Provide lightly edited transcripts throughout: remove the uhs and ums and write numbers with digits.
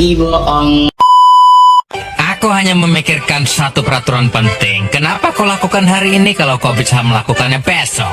Di bohong. Aku hanya memikirkan satu peraturan penting. Kenapa kau lakukan hari ini kalau kau bisa melakukannya besok?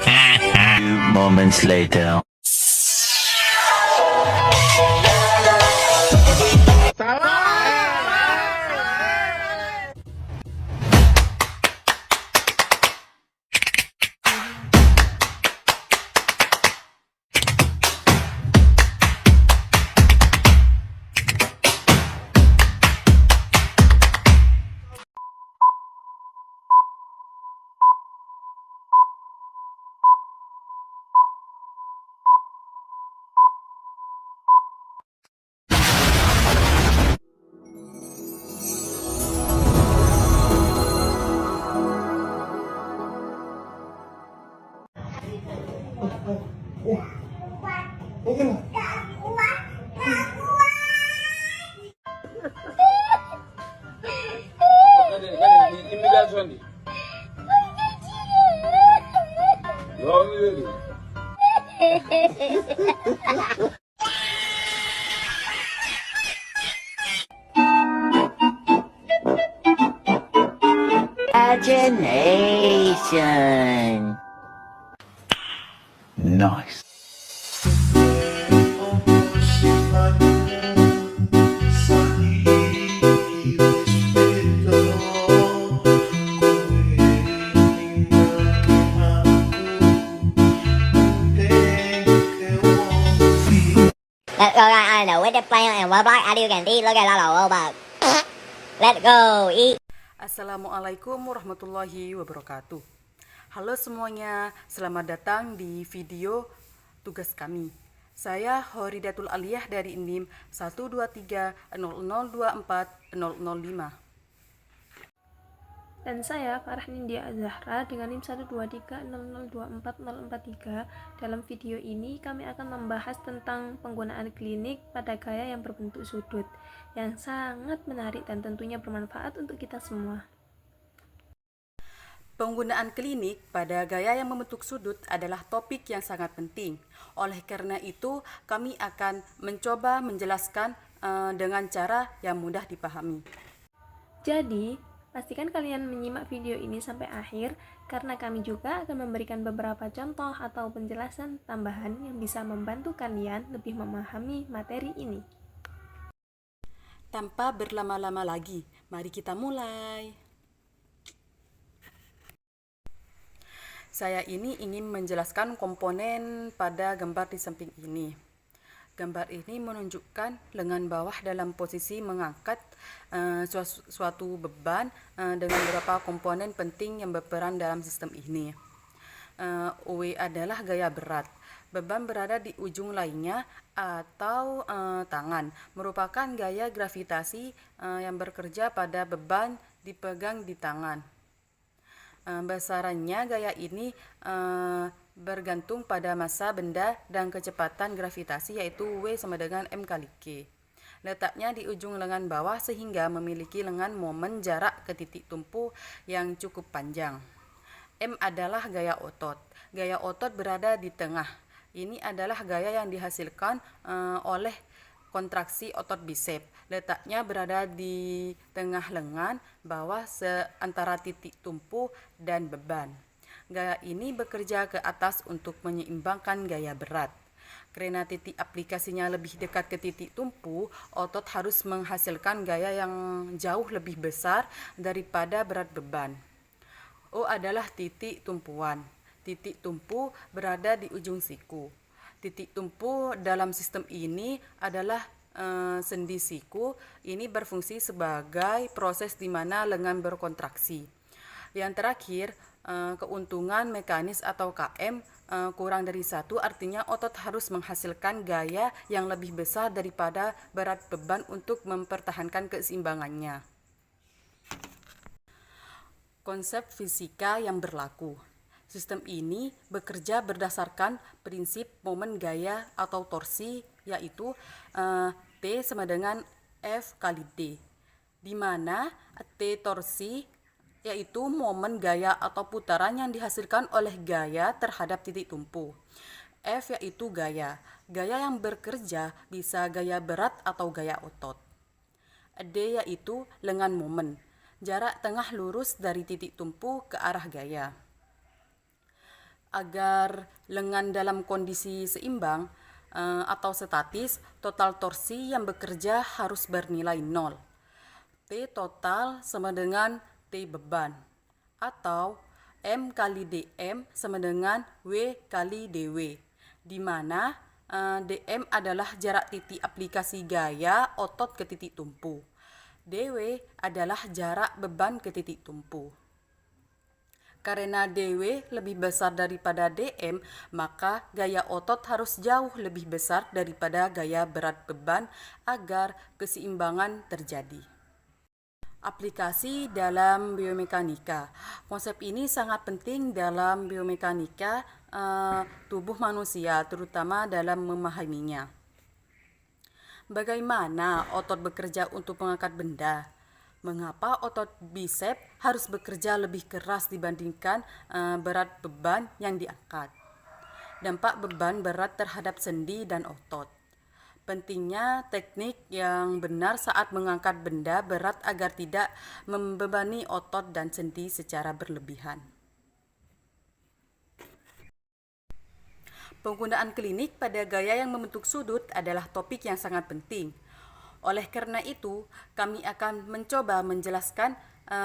Few moments later. Imagination. Nice. Let's go guys, I know with the player and what black you can eat, look at all over. Let's go eat. Assalamualaikum warahmatullahi wabarakatuh. Halo semuanya, selamat datang di video tugas kami. Saya Horidatul Aliyah dari NIM 12300240005. Dan saya Farah Nindya Zahra dengan NIM 12300240043. Dalam video ini kami akan membahas tentang penggunaan klinik pada gaya yang berbentuk sudut, yang sangat menarik dan tentunya bermanfaat untuk kita semua. Penggunaan klinik pada gaya yang membentuk sudut adalah topik yang sangat penting. Oleh karena itu, kami akan mencoba menjelaskan dengan cara yang mudah dipahami. Jadi, pastikan kalian menyimak video ini sampai akhir, karena kami juga akan memberikan beberapa contoh atau penjelasan tambahan yang bisa membantu kalian lebih memahami materi ini. Tanpa berlama-lama lagi, mari kita mulai. Saya ini ingin menjelaskan komponen pada gambar di samping ini. Gambar ini menunjukkan lengan bawah dalam posisi mengangkat suatu beban dengan beberapa komponen penting yang berperan dalam sistem ini. W adalah gaya berat. Beban berada di ujung lainnya atau tangan, merupakan gaya gravitasi yang bekerja pada beban dipegang di tangan. Besarannya gaya ini bergantung pada massa benda dan kecepatan gravitasi, yaitu W sama dengan M kali K. Letaknya di ujung lengan bawah sehingga memiliki lengan momen jarak ke titik tumpu yang cukup panjang. M adalah gaya otot. Gaya otot berada di tengah. Ini adalah gaya yang dihasilkan oleh kontraksi otot bisep. Letaknya berada di tengah lengan bawah antara titik tumpu dan beban. Gaya ini bekerja ke atas untuk menyeimbangkan gaya berat. Karena titik aplikasinya lebih dekat ke titik tumpu, otot harus menghasilkan gaya yang jauh lebih besar daripada berat beban. O adalah titik tumpuan. Titik tumpu berada di ujung siku. Titik tumpu dalam sistem ini adalah sendi siku. Ini berfungsi sebagai proses di mana lengan berkontraksi. Yang terakhir, keuntungan mekanis atau KM kurang dari 1, artinya otot harus menghasilkan gaya yang lebih besar daripada berat beban untuk mempertahankan keseimbangannya. Konsep fisika yang berlaku. Sistem ini bekerja berdasarkan prinsip momen gaya atau torsi, yaitu T sama dengan F kali D, di mana T torsi yaitu momen gaya atau putaran yang dihasilkan oleh gaya terhadap titik tumpu. F yaitu gaya. Gaya yang bekerja bisa gaya berat atau gaya otot. D yaitu lengan momen. Jarak tengah lurus dari titik tumpu ke arah gaya. Agar lengan dalam kondisi seimbang atau statis, total torsi yang bekerja harus bernilai 0. T total sama dengan T beban. Atau M kali dm sama dengan W kali dw, di mana dm adalah jarak titik aplikasi gaya otot ke titik tumpu. dw adalah jarak beban ke titik tumpu. Karena dw lebih besar daripada dm, maka gaya otot harus jauh lebih besar daripada gaya berat beban agar keseimbangan terjadi. Aplikasi dalam biomekanika. Konsep ini sangat penting dalam biomekanika tubuh manusia, terutama dalam memahaminya. Bagaimana otot bekerja untuk mengangkat benda? Mengapa otot bisep harus bekerja lebih keras dibandingkan berat beban yang diangkat? Dampak beban berat terhadap sendi dan otot. Pentingnya teknik yang benar saat mengangkat benda berat agar tidak membebani otot dan sendi secara berlebihan. Penggunaan klinik pada gaya yang membentuk sudut adalah topik yang sangat penting. Oleh karena itu, kami akan mencoba menjelaskan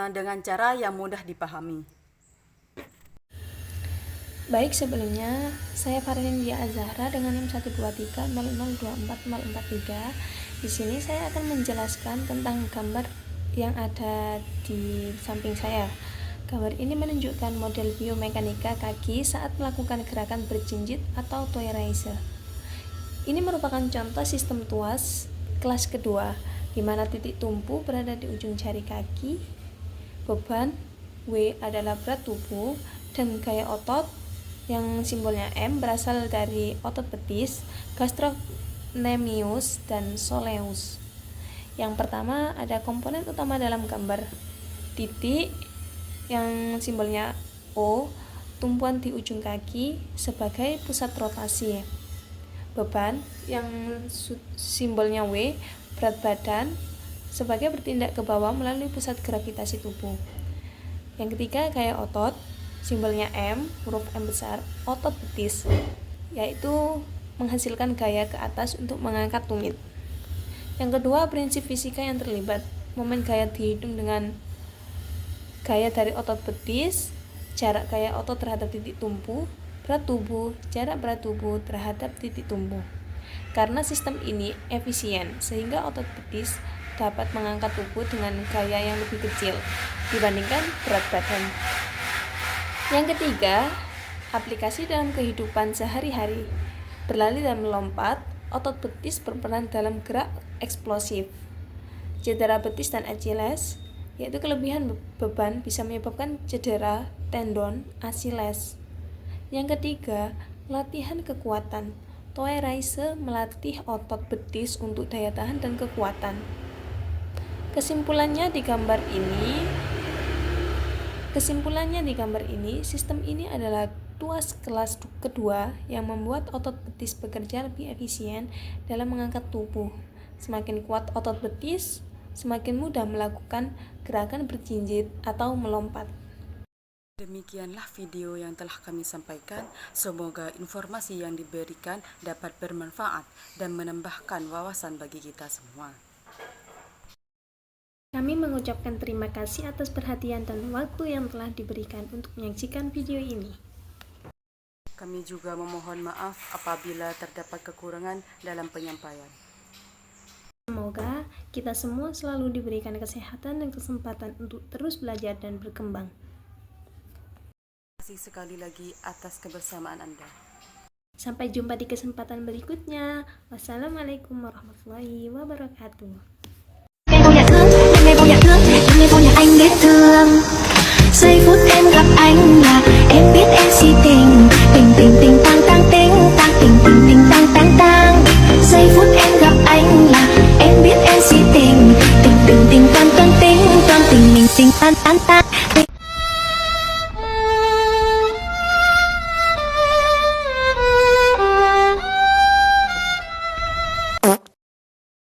dengan cara yang mudah dipahami. Baik, sebelumnya saya Farhindia Azahra dengan NIM 123002443. Di sini saya akan menjelaskan tentang gambar yang ada di samping saya. Gambar ini menunjukkan model biomekanika kaki saat melakukan gerakan berjinjit atau toe raiser. Ini merupakan contoh sistem tuas kelas kedua, di mana titik tumpu berada di ujung jari kaki, beban W adalah berat tubuh, dan gaya otot yang simbolnya M berasal dari otot betis, gastrocnemius, dan soleus. Yang pertama ada komponen utama dalam gambar. Titik yang simbolnya O, tumpuan di ujung kaki sebagai pusat rotasi. Beban yang simbolnya W, berat badan sebagai bertindak ke bawah melalui pusat gravitasi tubuh. Yang ketiga gaya otot, simbolnya M, huruf M besar, otot betis, yaitu menghasilkan gaya ke atas untuk mengangkat tumit. Yang kedua, prinsip fisika yang terlibat. Momen gaya dihitung dengan gaya dari otot betis, jarak gaya otot terhadap titik tumpu, berat tubuh, jarak berat tubuh terhadap titik tumpu. Karena sistem ini efisien, sehingga otot betis dapat mengangkat tubuh dengan gaya yang lebih kecil dibandingkan berat badan. Yang ketiga, aplikasi dalam kehidupan sehari-hari. Berlari dan melompat, otot betis berperan dalam gerak eksplosif. Cedera betis dan Achilles, yaitu kelebihan beban bisa menyebabkan cedera tendon Achilles. Yang ketiga, latihan kekuatan. Toe raiser melatih otot betis untuk daya tahan dan kekuatan. Kesimpulannya di gambar ini, sistem ini adalah tuas kelas kedua yang membuat otot betis bekerja lebih efisien dalam mengangkat tubuh. Semakin kuat otot betis, semakin mudah melakukan gerakan berjinjit atau melompat. Demikianlah video yang telah kami sampaikan. Semoga informasi yang diberikan dapat bermanfaat dan menambahkan wawasan bagi kita semua. Kami mengucapkan terima kasih atas perhatian dan waktu yang telah diberikan untuk menyaksikan video ini. Kami juga memohon maaf apabila terdapat kekurangan dalam penyampaian. Semoga kita semua selalu diberikan kesehatan dan kesempatan untuk terus belajar dan berkembang. Terima kasih sekali lagi atas kebersamaan Anda. Sampai jumpa di kesempatan berikutnya. Wassalamualaikum warahmatullahi wabarakatuh. Ngày vô nhà thương, ngày vô nhà anh biết thương. Giây phút em gặp anh là em biết em si tình, tình tình tình tang tang tình, tang tình tình tình tang.